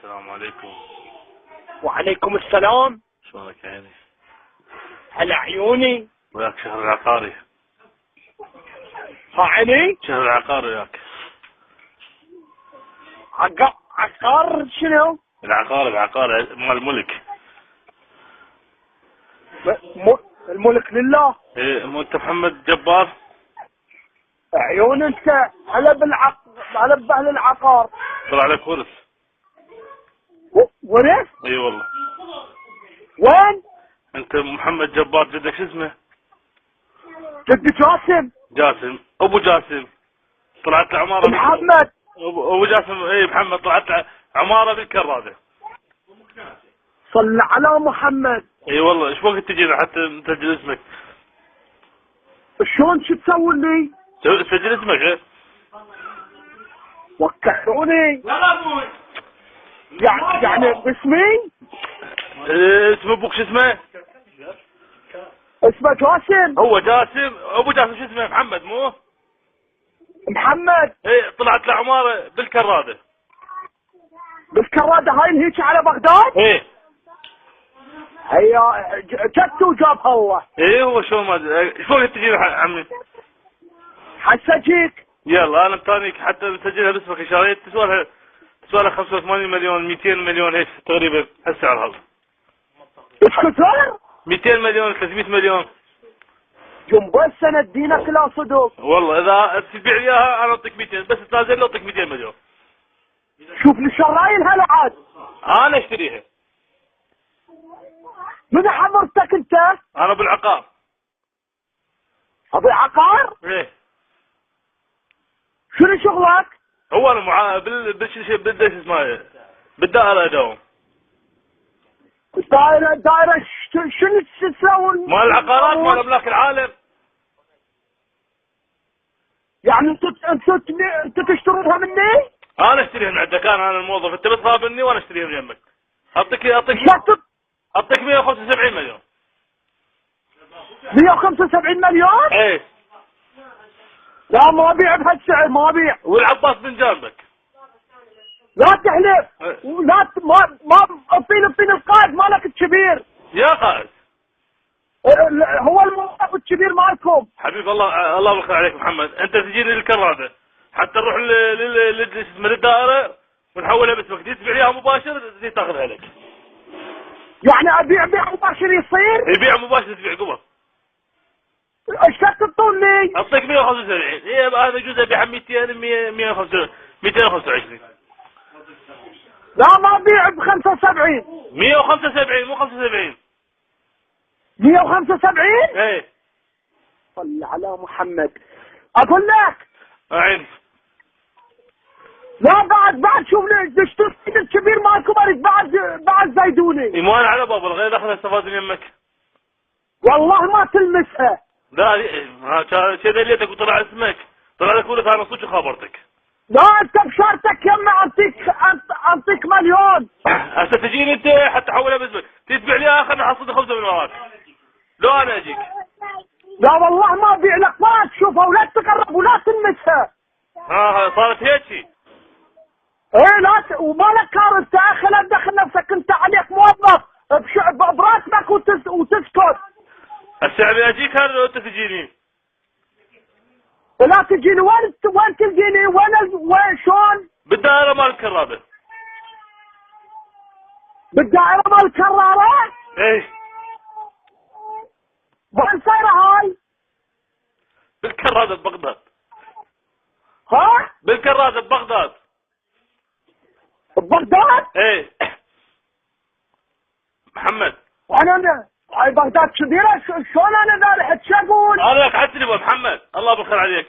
السلام عليكم. وعليكم السلام. شلونك عيني؟ هلا عيوني. وياك شهر العقاري. ها عيني. شهر العقاري وياك. عقار شنو؟ العقار مال الملك. الملك لله. ايه مو انت محمد جبار؟ عيون انت. هلا هلا باهل العقار. طلع لك ورث. ورث؟ اي والله. وين؟ انت محمد جبار، جدك شو اسمه؟ جد جاسم. جاسم، ابو جاسم. طلعت له عماره. محمد. ابو جاسم، اي محمد، طلعت له عماره بالكراده. صل على محمد. اي والله. ايش وقت تجينا حتى نسجل اسمك؟ شلون شو تسوي لي؟ سجل اسمك. ايه وكلوني. يعني باسمي؟ اسم ابوك شو اسمه؟ اسمه جاسم. هو جاسم. ابو جاسم شو اسمه؟ محمد مو؟ محمد. ايه طلعت له عماره بالكراده. بالكراده هاي اللي هيك على بغداد؟ ايه هي جدته جابها هو. ايه هو. شو ما ايش وقت تجي عمي؟ هسه جيك. يلا انا متانيك حتى نسجلها باسمك ان شاء الله. تسوالها 85 مليون 200 مليون هيك تقريبا هالسعر هذا. ايش كثر؟ 200 مليون 300 مليون. جنب السنة دينك لا صدق. والله اذا تبيع اياها انا اعطيك 200، بس تنازل له اعطيك 200 مليون. شوف لي شرايل هلا عاد. انا اشتريها. من حضرتك انت؟ انا بالعقار. ابو عقار؟ ايه. شنو شغلك؟ هو انا بالدش اسمه بالدائره اداوم. دايرة شنو تسوي؟ مال العقارات مال املاك العالم. يعني انتوا تشترونها مني؟ انا اشتريها من عندك. انا الموظف، انت بتقابلني وانا اشتريها من يمك. اعطيك 175 مليون. 175 مليون؟ ايه. لا ما ابيع بهالسعر، ما ابيع. والعباس بن جنبك. لا تحلف. لا ما اعطيني القائد مالك الكبير. يا قائد. هو الموظف الكبير مالكم. حبيب الله بالخير عليك محمد. انت تجيني للكراده حتى نروح للدائره ونحولها باسمك. دي تبيع اياها مباشر، دي تاخذها لك. يعني ابيع بيع مباشر يصير؟ يبيع مباشر تبيع قبل. ايش تعطوني؟ اعطيك 175. هي هذا جزء ابيعها 200 225. لا ما ابيع ب 75. 175 مو 75. 175؟ ايه. صل على محمد. اقول لك. عين. لا بعد شوف لي دشتوا الكبير مالكم اريد بعد زايدوني. مو انا على باب الغير اخذها استفاد من يمك. والله ما تلمسها. لا كذا ليتك وطلع اسمك. طلع لك ورث. انا صدق خابرتك. لا انت بشارتك يما اعطيك مليون. هسه تجيني انت حتى احولها باسمك. تتبع لي اخر نحصل 5 من وراك. لو انا اجيك. لا والله ما ابيع لك. ما تشوفها ولا تقرب ولا تلمسها. صارت هيك. ايه لا وما لك كار انت. خلينا تدخل نفسك انت عليك موظف براتبك وتسكت. هسه ابي اجيك هذا وانت تجيني. ولا تجيني. وين تلقيني؟ وين شلون؟ بالدائره مال الكرابه. بالدائره مال الكراره؟ ايه. وين صايره هاي؟ بالكرادة ببغداد. ها؟ بالكرادة ببغداد. ببغداد؟ ايه. محمد. وانا هاي بغداد كبيرة. شلون انا ذا شو اقول؟ انا لك على التليفون محمد. الله بالخير عليك.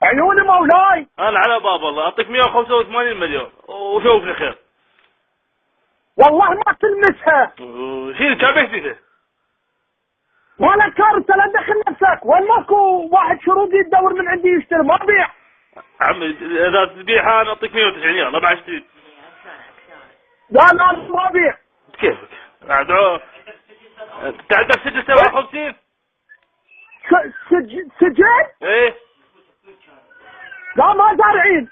عيوني مولاي. انا على باب الله. اعطيك 185 مليون وشوفني خير. والله ما تلمسها. شيل شابك فيها. ولا كارت لا دخل نفسك. وين ماكو واحد شروطي يدور من عندي يشتري. ما ابيع. عمي اذا تبيعها انا اعطيك 190. يلا ما اشتري. لا ما ابيع. كيفك؟ انت عندك سجل 57؟ سجل؟ ايه. لا ما زارعين.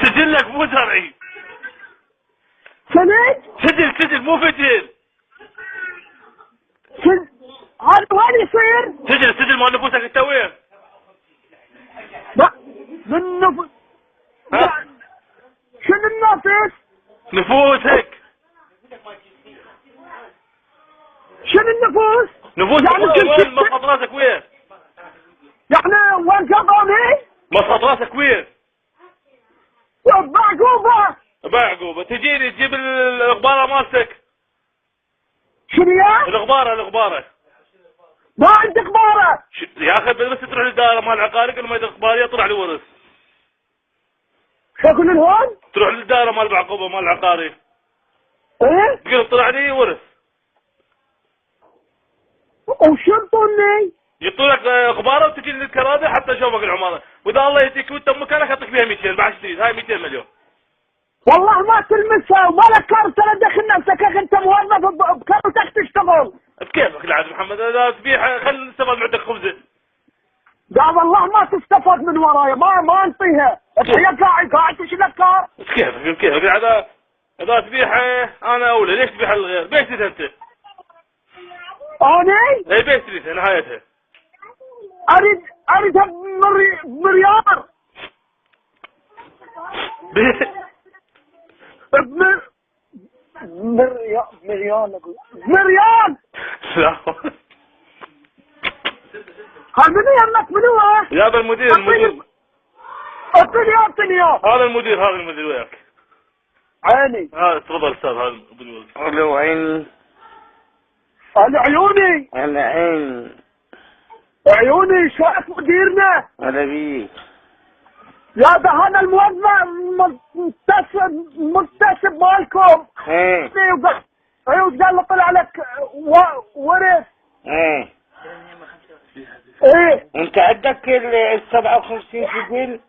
سجلك مو زرعي. سند؟ سجل مو فتيل. هذا وين يصير؟ سجل مال نفوسك انت وين؟ لا من نفوس. شنو النفس؟ نفوسك. شنو النفوس؟ نفوسك يعني وين؟ مصط راسك وين؟ يعني وين قضوني؟ مصط راسك وين؟ بعقوبة. تجيني تجيب الغبارة مالتك. شنو يا؟ الغبارة. ما عندي غبارة. يا اخي بس تروح للدائرة مال العقاري قبل ما يدق غبارية طلع لي ورث. شو اقول لهم؟ تروح للدائرة مال العقوبة مال العقاري. ايه؟ تقول طلع لي ورث. وشو يعطوني؟ يعطونك غبارة وتجي للكرادة حتى اشوفك العمارة، واذا الله يهديك وانت بمكانك اعطيك فيها 200 بعد جديد، هاي 200 مليون. والله ما تلمسها وما لك كارت، لا دخل نفسك انت موظف بكارتك تشتغل. بكيفك العاد محمد، اذا تبيع خل نستفاد من عندك خبزة. قال والله ما تستفاد من ورايا، ما انطيها. هي قاعد تشيلك كار. كيفك العاد، اذا تبيع انا اولى، ليش تبيع الغير؟ بيش تريد انت؟ اني؟ اي بيش تريد نهايتها. اريدها بمليار. مليون. لا هذا منو يمك منو؟ يا هذا المدير. اعطني اياه. هذا المدير وياك. عيني. تفضل استاذ، هذا ابو الولد. الو عيني. على عيوني. على عيني. عيوني شايف مديرنا. على بيك. يا ده هذا الموظف مكتسب مالكم. ايه. قال له طلع لك ورث. ايه. ايه. انت عندك ال 57 سجل؟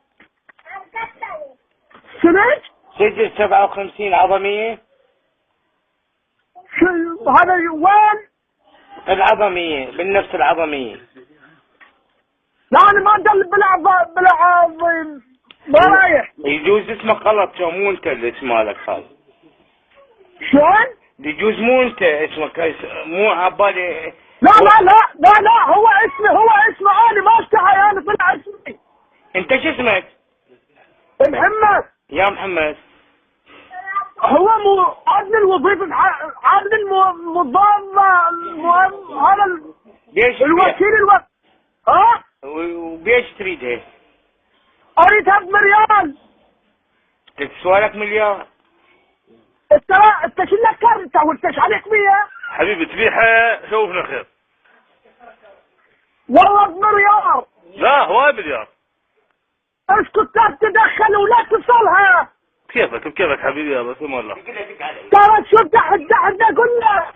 سنة؟ سجل 57 عظمية؟ شو هذا وين؟ العظمية، بالنفس العظمية. لا انا ما ادل بالعظيم، ما رايح. يجوز اسمك غلط، مو انت اللي اسم مالك هذا. شلون؟ يجوز مو انت اسمك، مو عبالي. لا هو اسمي انا ما اشتهي، انا طلع اسمي. انت شو اسمك؟ محمد. يا محمد. هو عدل الوظيفة، عدل الموظف هذا الوكيل ها؟ وبيش تريدها؟ اريدها بمليون. تسوى لك مليار. انت شو لك كرت وانت ايش عليك بيها؟ حبيبي تبيعها شوفنا خير. والله بمليار. لا هواي مليار. اسكت لا تتدخل ولا تصلها. بكيفك حبيبي يا بس والله. ترى شو تحدى اقول لك.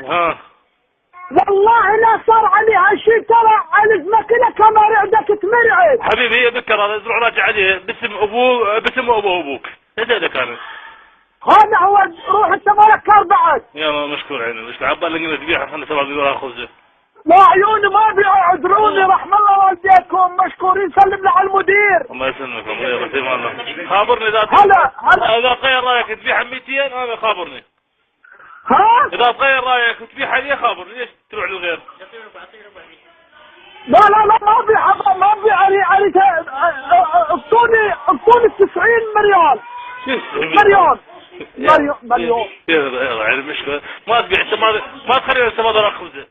والله لا صار عليها شيء، ترى على المكنه كمان عندك تمرعب. حبيبي هي ذكر هذا روح راجع عليه باسم ابوك. هذا كان. هذا هو، روح انت مالك كار بعد. يلا مشكور عيني، مش عبال لقينا تبيعها خلنا 7 مليون خبزه. لا عيوني ما بيعذروني، رحم الله والديكم، مشكورين. سلم لي على المدير. الله يسلمك. الله يسلمك الله. خابرني اذا غير رايك تبيعها 200 انا خابرني. ها؟ اذا تغير رايك وتبيعها لي خابرني، ليش تروح للغير؟ لا ما ابي حبا، ما ابي اعطوني 90 مليون. مليون. يلا يعني مشكلة ما تبيع انت، ما تخلينا نستفاد ولا خبزه.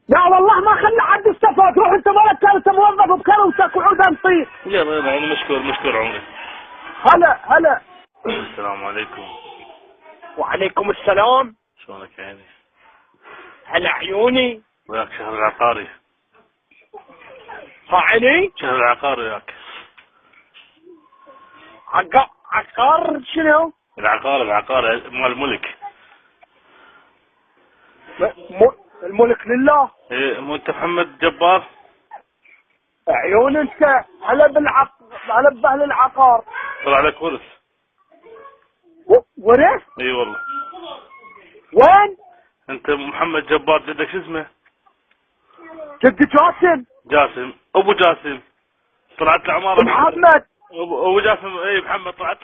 لا والله ما خلي حد يستفاد، روح انت مالك كانت موظف بكروتك وعودها نصير. يلا يعني مشكور عمري. هلا. السلام عليكم. وعليكم السلام. شلونك يا عيني؟ هلا عيوني. وياك شهر العقاري. عيني؟ شهر العقاري وياك. عقار شنو؟ العقار مال الملك. الملك لله. ايه مو انت محمد جبار؟ عيون انت هلا بأهل العقار. طلع لك ورث. ورث؟ اي والله. وين؟ انت محمد جبار، جدك شو اسمه؟ جدي جاسم. ابو جاسم. طلعت العمارة. ابو جاسم، اي محمد طلعت